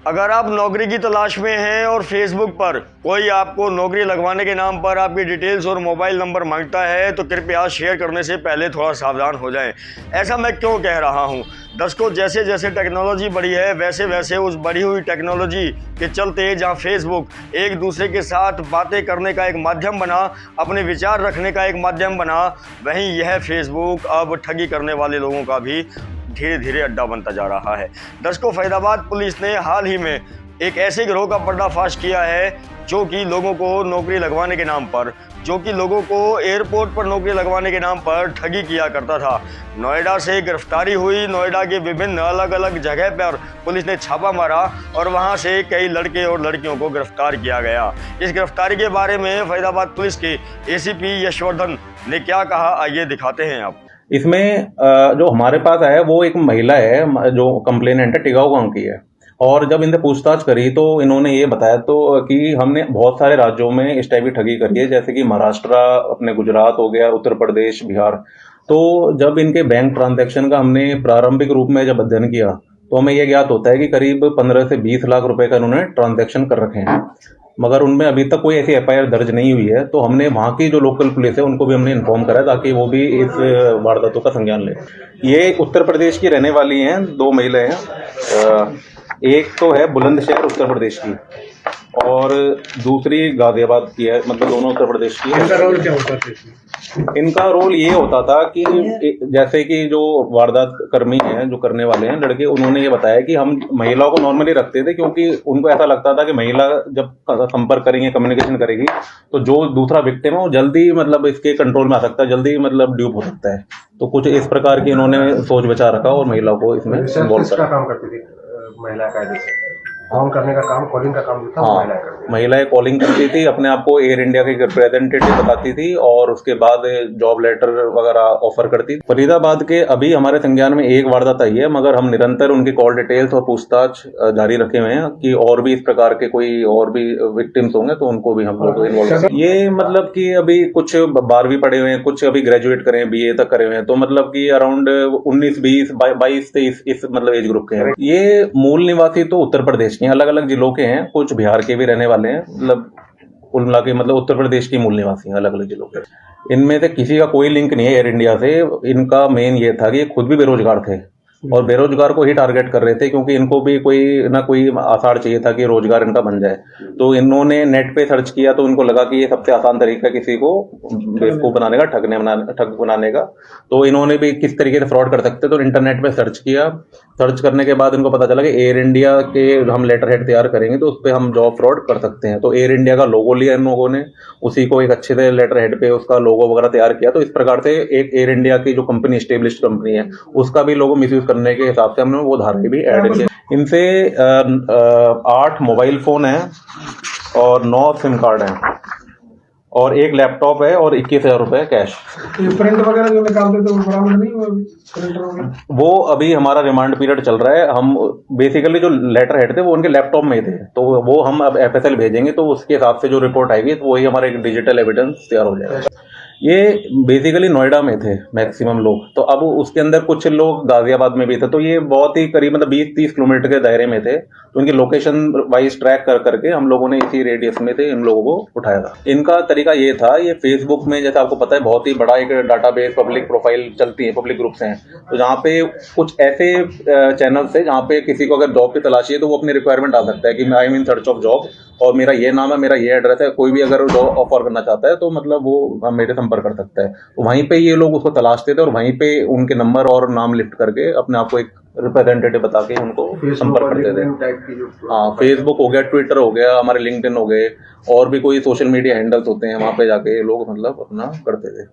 अगर आप नौकरी की तलाश में हैं और फेसबुक पर कोई आपको नौकरी लगवाने के नाम पर आपकी डिटेल्स और मोबाइल नंबर मांगता है तो कृपया शेयर करने से पहले थोड़ा सावधान हो जाएं। ऐसा मैं क्यों कह रहा हूं? दर्शकों, जैसे जैसे टेक्नोलॉजी बढ़ी है वैसे वैसे उस बढ़ी हुई टेक्नोलॉजी के चलते जहां फेसबुक एक दूसरे के साथ बातें करने का एक माध्यम बना, अपने विचार रखने का एक माध्यम बना, वहीं यह फेसबुक अब ठगी करने वाले लोगों का भी धीरे धीरे अड्डा बनता जा रहा है। दर्शकों, फरीदाबाद पुलिस ने हाल ही में एक ऐसे गिरोह का पर्दाफाश किया है जो कि लोगों को नौकरी लगवाने के नाम पर एयरपोर्ट पर नौकरी लगवाने के नाम पर ठगी किया करता था। नोएडा से गिरफ्तारी हुई। नोएडा के विभिन्न अलग अलग जगह पर पुलिस ने छापा मारा और वहां से कई लड़के और लड़कियों को गिरफ्तार किया गया। इस गिरफ्तारी के बारे में फरीदाबाद पुलिस के एसीपी यशवर्धन ने क्या कहा, आइए दिखाते हैं आप। इसमें जो हमारे पास है वो एक महिला है जो कंप्लेनेंट है, टिकाऊ गांव की है। और जब इनसे पूछताछ करी तो इन्होंने ये बताया तो कि हमने बहुत सारे राज्यों में इस टाइप की ठगी करी है, जैसे कि महाराष्ट्र, अपने गुजरात हो गया, उत्तर प्रदेश, बिहार। तो जब इनके बैंक ट्रांजैक्शन का हमने प्रारंभिक रूप में जब अध्ययन किया तो हमें यह ज्ञात होता है कि करीब 15 से 20 लाख रुपए का इन्होंने ट्रांजैक्शन कर रखे हैं, मगर उनमें अभी तक कोई ऐसी एफआईआर दर्ज नहीं हुई है। तो हमने वहाँ की जो लोकल पुलिस है उनको भी हमने इन्फॉर्म करा ताकि वो भी इस वारदातों का संज्ञान ले। ये उत्तर प्रदेश की रहने वाली हैं, 2 महिलाएं हैं। एक तो है बुलंदशहर उत्तर प्रदेश की और दूसरी गाजियाबाद की है, मतलब दोनों उत्तर प्रदेश की है। इनका रोल क्या होता था? इनका रोल ये होता था कि जैसे कि जो वारदात कर्मी हैं, जो करने वाले हैं लड़के, उन्होंने ये बताया कि हम महिलाओं को नॉर्मली रखते थे क्योंकि उनको ऐसा लगता था कि महिला जब संपर्क करेंगे, कम्युनिकेशन करेगी तो जो दूसरा विक्टिम है वो जल्दी मतलब इसके कंट्रोल में आ सकता है, जल्दी मतलब ड्यूप हो सकता है। तो कुछ इस प्रकार की इन्होंने सोच विचार रखा और महिलाओं को इसमें इन्वॉल्व करा। काम करती थी महिला कायदे से फोन करने का काम, कॉलिंग का काम था। हाँ, महिलाएं कॉलिंग करती थी, अपने आप को एयर इंडिया के रिप्रेजेंटेटिव बताती थी और उसके बाद जॉब लेटर वगैरह ऑफर करती थी। फरीदाबाद के अभी हमारे संज्ञान में एक वारदात आई है, मगर हम निरंतर उनकी कॉल डिटेल्स और पूछताछ जारी रखे हुए हैं कि और भी इस प्रकार के कोई और भी विक्टिम्स होंगे तो उनको भी हम लोग इन्वॉल्व करें। ये मतलब कि अभी कुछ 12वीं पढ़े हुए हैं, कुछ अभी ग्रेजुएट करे हैं, BA तक करे हुए हैं, तो मतलब कि अराउंड 19, 20, 22 से इस मतलब एज ग्रुप के हैं। ये मूल निवासी तो उत्तर प्रदेश अलग अलग जिलों के हैं, कुछ बिहार के भी रहने वाले हैं, मतलब कुल मिला के मतलब उत्तर प्रदेश की मूल निवासी हैं अलग अलग जिलों के। इनमें से किसी का कोई लिंक नहीं है एयर इंडिया से। इनका मेन ये था कि ये खुद भी बेरोजगार थे और बेरोजगार को ही टारगेट कर रहे थे क्योंकि इनको भी कोई ना कोई आसार चाहिए था कि रोजगार इनका बन जाए। तो इन्होंने नेट पे सर्च किया तो इनको लगा कि ये सबसे आसान तरीका है किसी को बेवकूफ बनाने का, ठग बनाने का। तो इन्होंने भी किस तरीके से फ्रॉड कर सकते तो इंटरनेट पे सर्च किया। सर्च करने के बाद इनको पता चला कि एयर इंडिया के हम लेटर हेड तैयार करेंगे तो उस पर हम जॉब फ्रॉड कर सकते हैं। तो एयर इंडिया का लोगो लिया इन लोगों ने, उसी को एक अच्छे से लेटर हेड पे उसका लोगो वगैरह तैयार किया। तो इस प्रकार से एक एयर इंडिया की जो कंपनी, एस्टेब्लिश्ड कंपनी है, उसका भी लोगो मिसयूज करने के हिसाब से हमने वो धारे भी ऐड किए। इनसे 8 मोबाइल फोन है और 9 सिम कार्ड हैं और एक लैपटॉप है और 21,000 रुपए कैश। प्रिंट वगैरह जो निकालते थे वो बराबर नहीं हुआ अभी? प्रिंटर वगैरह वो अभी हमारा रिमांड पीरियड चल रहा है। हम बेसिकली जो लेटर हेड थे वो उनके लैपटॉप में ही थे, तो वो हम अब FSL भेजेंगे तो उसके हिसाब से जो रिपोर्ट आएगी तो वही हमारा एक डिजिटल एविडेंस तैयार हो जाएगा। ये बेसिकली नोएडा में थे मैक्सिमम लोग, तो अब उसके अंदर कुछ लोग गाजियाबाद में भी थे। तो ये बहुत ही करीब मतलब 20-30 किलोमीटर के दायरे में थे। तो उनकी लोकेशन वाइज ट्रैक कर करके हम लोगों ने इसी रेडियस में थे इन लोगों को उठाया था। इनका तरीका ये था, ये फेसबुक में जैसे आपको पता है बहुत ही बड़ा एक डाटाबेस, पब्लिक प्रोफाइल चलती है, पब्लिक ग्रुप्स हैं। तो जहाँ पे कुछ ऐसे चैनल्स है जहाँ पे किसी को अगर जॉब की तलाशी है तो वो अपनी रिक्वायरमेंट डाल सकता है कि I am in search of job और मेरा ये नाम है, मेरा ये एड्रेस है। कोई भी अगर जॉब ऑफर करना चाहता है तो मतलब वो मेरे संपर्क कर सकता है। तो वहीं पे ये लोग उसको तलाशते थे और वहीं पे उनके नंबर और नाम लिफ्ट करके अपने आप को एक रिप्रेजेंटेटिव बता के उनको संपर्क करते थे। हाँ, फेसबुक हो गया, ट्विटर हो गया, हमारे लिंक्डइन हो गए और भी कोई सोशल मीडिया हैंडल्स होते हैं, वहां पे जाके लोग मतलब अपना करते थे।